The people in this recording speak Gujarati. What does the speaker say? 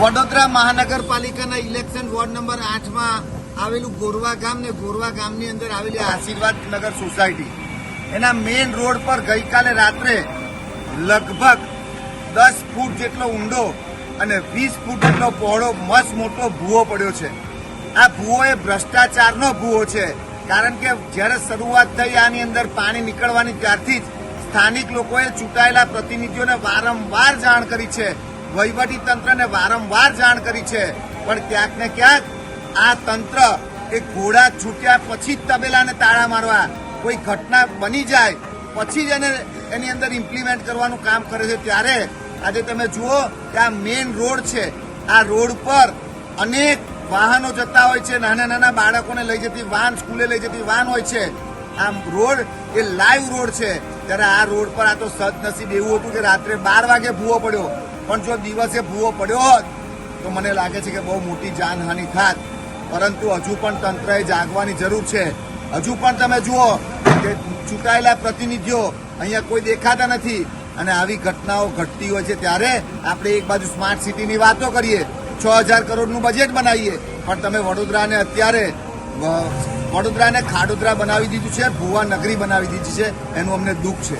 વડોદરા મહાનગરપાલિકાના ઇલેક્શન વોર્ડ નંબર 8 માં આવેલું ગોરવા ગામ ને ગોરવા ગામની અંદર આવેલી આશીર્વાદ નગર સોસાયટી એના મેઇન રોડ પર ગઈકાલે રાત્રે લગભગ 10 ફૂટ જેટલો ઊંડો અને 20 ફૂટ જેટલો પહોળો મસ્ત મોટો ભૂવો પડ્યો છે। આ ભૂવો એ ભ્રષ્ટાચારનો ભૂવો છે, કારણ કે જ્યારે શરૂઆત થઈ આની અંદર પાણી નીકળવાની ત્યારથી જ સ્થાનિક લોકોએ ચૂંટાયેલા પ્રતિનિધિઓને વારંવાર જાણ કરી છે, વહીવટી તંત્રને વારંવાર જાણ કરી છે, પણ ક્યાંક ને ક્યાંક આ તંત્ર એ ઘોડા છૂટ્યા પછી જ તબેલાને તાળા મારવા, કોઈ ઘટના બની જાય પછી જ એની અંદર ઇમ્પ્લિમેન્ટ કરવાનું કામ કરે છે। ત્યારે આજે તમે જુઓ કે આ મેઇન રોડ છે, આ રોડ પર અનેક વાહનો જતા હોય છે, નાના નાના બાળકોને લઈ જતી વાન, સ્કૂલે લઈ જતી વાન હોય છે। આ રોડ એ લાઈવ રોડ છે, ત્યારે આ રોડ પર આ તો સદનસીબ એવું હતું કે રાત્રે 12 વાગે ભૂવો પડ્યો, પણ જો દિવસે ભૂવો પડ્યો હોત તો મને લાગે છે કે બહુ મોટી જાનહાનિ થાત। પરંતુ હજુ પણ તંત્રએ જાગવાની જરૂર છે। હજુ પણ તમે જુઓ કે ચૂંટાયેલા પ્રતિનિધિઓ અહીંયા કોઈ દેખાતા નથી અને આવી ઘટનાઓ ઘટતી હોય છે। ત્યારે આપણે એક બાજુ સ્માર્ટ સિટીની વાતો કરીએ, 6000 કરોડનું બજેટ બનાવીએ, પણ તમે વડોદરાને અત્યારે ખાડોદરા બનાવી દીધું છે, ભૂવા નગરી બનાવી દીધી છે, એનું અમને દુઃખ છે।